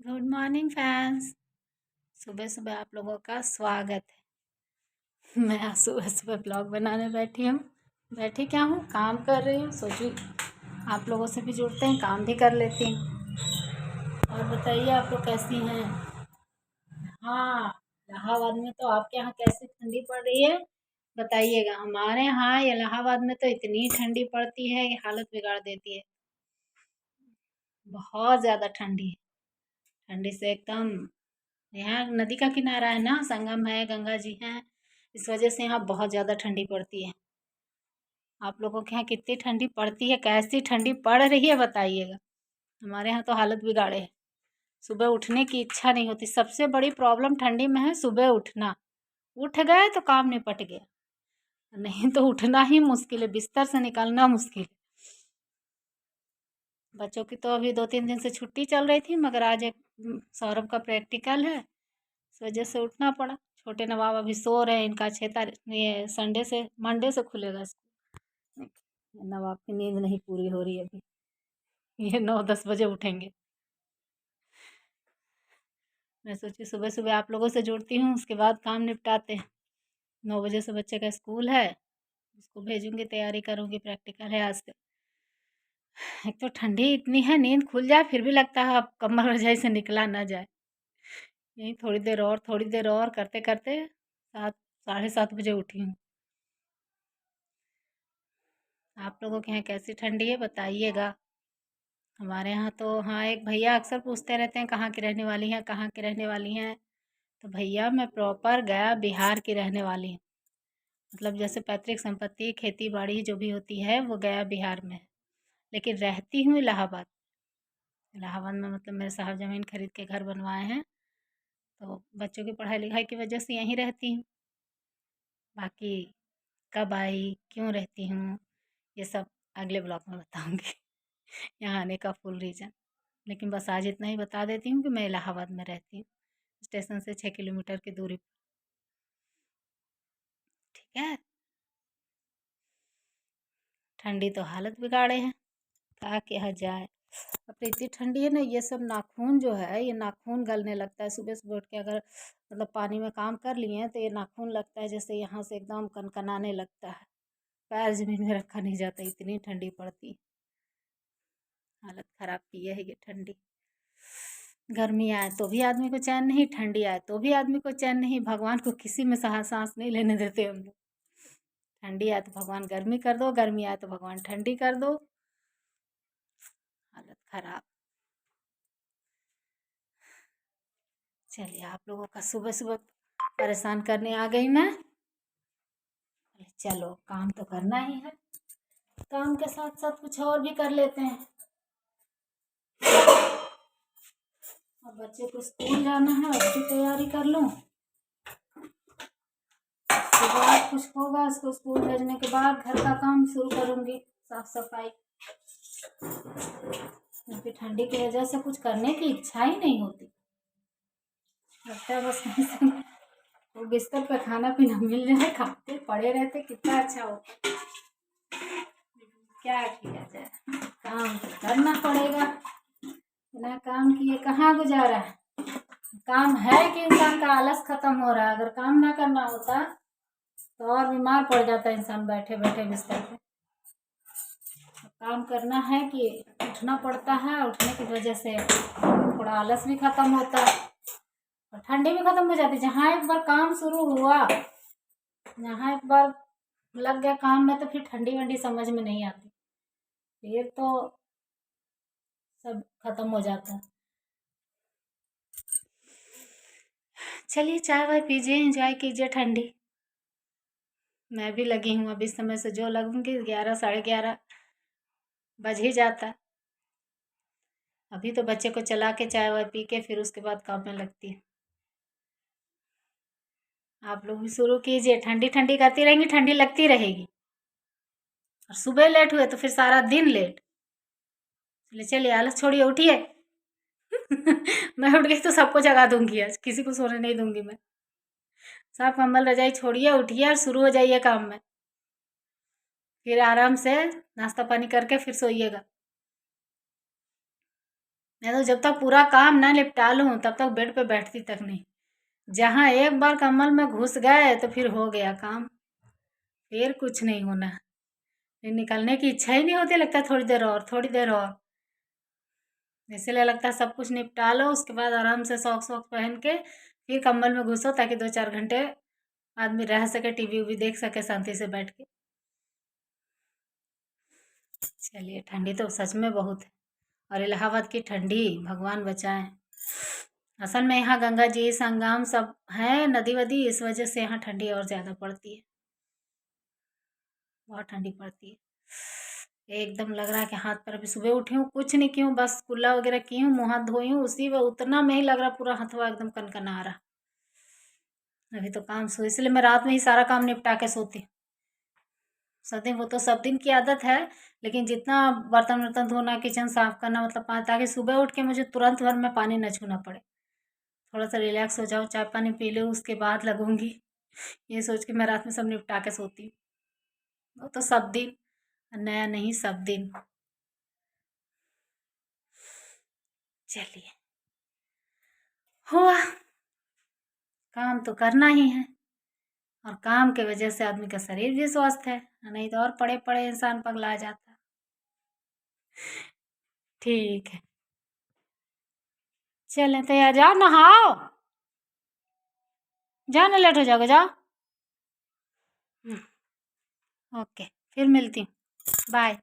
Good morning friends. सुबह सुबह आप लोगों का स्वागत है। मैं आज सुबह सुबह ब्लॉग बनाने बैठी क्या हूँ, काम कर रही हूँ। सोची आप लोगों से भी जुड़ते हैं, काम भी कर लेती हूँ। और बताइए आप लोग कैसी हैं। हाँ, इलाहाबाद में तो आपके यहाँ कैसी ठंडी पड़ रही है बताइएगा। हमारे यहाँ इलाहाबाद में तो इतनी ठंडी पड़ती है कि हालत बिगाड़ देती है। बहुत ज़्यादा ठंडी है। ठंडी से एकदम, यहाँ नदी का किनारा है ना, संगम है, गंगा जी हैं, इस वजह से यहाँ बहुत ज़्यादा ठंडी पड़ती है। आप लोगों के यहाँ कितनी ठंडी पड़ती है, कैसी ठंडी पड़ रही है बताइएगा। हमारे यहाँ तो हालत बिगाड़े है। सुबह उठने की इच्छा नहीं होती। सबसे बड़ी प्रॉब्लम ठंडी में है सुबह उठना। उठ गए तो काम निपट गया, नहीं तो उठना ही मुश्किल है, बिस्तर से निकलना मुश्किल है। बच्चों की तो अभी 2-3 दिन से छुट्टी चल रही थी, मगर आज एक सौरभ का प्रैक्टिकल है, इस वजह से उठना पड़ा। छोटे नवाब अभी सो रहे हैं। इनका 6 तारीख ये मंडे से खुलेगा स्कूल। नवाब की नींद नहीं पूरी हो रही अभी। ये 9-10 बजे उठेंगे। मैं सोची सुबह सुबह आप लोगों से जुड़ती हूँ, उसके बाद काम निपटाते हैं। 9 बजे से बच्चे का स्कूल है, उसको भेजूंगी, तैयारी करूंगी, प्रैक्टिकल है आज से। एक तो ठंडी इतनी है, नींद खुल जाए फिर भी लगता है अब कमर रजाई से निकला ना जाए। यही थोड़ी देर और करते करते 7, 7:30 बजे उठी हूँ। आप लोगों के यहाँ कैसी ठंडी है बताइएगा। हमारे यहाँ तो हाँ, एक भैया अक्सर पूछते रहते हैं कहाँ की रहने वाली हैं, कहाँ की रहने वाली हैं। तो भैया मैं प्रॉपर गया बिहार की रहने वाली हूँ। मतलब जैसे पैतृक संपत्ति, खेती बाड़ी जो भी होती है वो गया बिहार में है। लेकिन रहती हूँ इलाहाबाद। इलाहाबाद में मतलब मेरे साहब ज़मीन खरीद के घर बनवाए हैं, तो बच्चों की पढ़ाई लिखाई की वजह से यहीं रहती हूँ। बाकी कब आई, क्यों रहती हूँ, ये सब अगले ब्लॉग में बताऊँगी। यहाँ आने का फुल रीज़न। लेकिन बस आज इतना ही बता देती हूँ कि मैं इलाहाबाद में रहती हूँ, स्टेशन से 6 किलोमीटर की दूरी पर। ठीक है। ठंडी तो हालत बिगाड़े हैं, क्या किया जाए। अब तो इतनी ठंडी है ना, ये सब नाखून जो है, ये नाखून गलने लगता है। सुबह सुबह उठ के अगर मतलब पानी में काम कर लिए हैं तो ये नाखून लगता है जैसे यहाँ से एकदम कनकनाने लगता है। पैर जमीन में रखा नहीं जाता, इतनी ठंडी पड़ती। हालत खराब की है ये ठंडी। गर्मी आए तो भी आदमी को चैन नहीं, ठंडी आए तो भी आदमी को चैन नहीं। भगवान को किसी में सांस नहीं लेने देते हम लोग। ठंडी आए तो भगवान गर्मी कर दो, गर्मी आए तो भगवान ठंडी कर दो। हालत खराब। चलिए, आप लोगों का सुबह सुबह परेशान करने आ गई मैं। चलो, काम तो करना ही है, काम के साथ साथ कुछ और भी कर लेते हैं। अब बच्चे को स्कूल जाना है, उसकी तैयारी कर लूँ। उसके बाद कुछ होगा, उसको स्कूल भेजने के बाद घर का काम शुरू करूँगी, साफ सफाई। क्योंकि ठंडी की वजह से कुछ करने की इच्छा ही नहीं होती। लगता है बस कहीं से वो बिस्तर पे खाना पीना मिल जाए, खाते पड़े रहते कितना अच्छा होता। क्या किया जाए, काम तो करना पड़ेगा। बिना काम किए कहाँ गुजारा है। काम है कि इंसान का आलस खत्म हो रहा है। अगर काम ना करना होता तो और बीमार पड़ जाता इंसान बैठे बैठे बिस्तर पे। काम करना है कि उठना पड़ता है, उठने की वजह से थोड़ा आलस भी खत्म होता है और ठंडी भी खत्म हो जाती। जहाँ एक बार काम शुरू हुआ, जहाँ एक बार लग गया काम में, तो फिर ठंडी वंडी समझ में नहीं आती, फिर तो सब खत्म हो जाता है। चलिए, चाय वाय पीजिए, एंजॉय कीजिए ठंडी। मैं भी लगी हूँ अब, इस समय से जो लगूंगी 11, 11:30 बज ही जाता। अभी तो बच्चे को चला के चाय वाय पी के फिर उसके बाद काम में लगती है। आप लोग भी शुरू कीजिए, ठंडी ठंडी करती रहेंगी, ठंडी लगती रहेगी। और सुबह लेट हुए तो फिर सारा दिन लेट। चलिए चलिए, आलस छोड़िए, उठिए। मैं उठ गई तो सबको जगा दूंगी, आज किसी को सोने नहीं दूंगी मैं। सब कंबल रजाई छोड़िए, उठिए और शुरू हो जाइए काम में। फिर आराम से नाश्ता पानी करके फिर सोइएगा। मैं तो जब तक पूरा काम ना निपटा लूँ तब तक बेड पे बैठती तक नहीं। जहाँ एक बार कम्बल में घुस गए तो फिर हो गया काम, फिर कुछ नहीं होना। फिर निकलने की इच्छा ही नहीं होती, लगता है थोड़ी देर और, थोड़ी देर और। इसलिए लगता है सब कुछ निपटा लो, उसके बाद आराम से सॉक्स वॉक्स पहन के फिर कम्बल में घुसो, ताकि 2-4 घंटे आदमी रह सके, टीवी उवी देख सके शांति से बैठ के। चलिए, ठंडी तो सच में बहुत है, और इलाहाबाद की ठंडी भगवान बचाए। असल में यहाँ गंगा जी संगम सब है, नदी वदी, इस वजह से यहाँ ठंडी और ज़्यादा पड़ती है, बहुत ठंडी पड़ती है। एकदम लग रहा है कि हाथ पर, अभी सुबह उठी हूँ, कुछ नहीं की हूँ, बस कुल्ला वगैरह की हूँ, मुँह हाथ धोई हूँ, उसी में उतना में ही लग रहा पूरा हथवा एकदम कनकना रहा। अभी तो काम सो, इसलिए मैं रात में ही सारा काम निपटा के सोती हूँ। सब दिन, वो तो सब दिन की आदत है, लेकिन जितना बर्तन वर्तन धोना, किचन साफ करना, मतलब ताकि सुबह उठ के मुझे तुरंत भर में पानी न छूना पड़े, थोड़ा सा रिलैक्स हो जाऊँ, चाय पानी पी लूँ, उसके बाद लगूंगी। ये सोच के मैं रात में सब निपटा के सोती हूँ। वो तो सब दिन, नया नहीं, सब दिन। चलिए, हुआ, काम तो करना ही है, और काम के वजह से आदमी का शरीर भी स्वस्थ है, नहीं तो और पड़े पड़े इंसान पगला जाता। ठीक है, चलें तो यार, जाओ नहाओ, जाओ ना, लेट हो जाओगे, जाओ। ओके, फिर मिलती हूँ, बाय।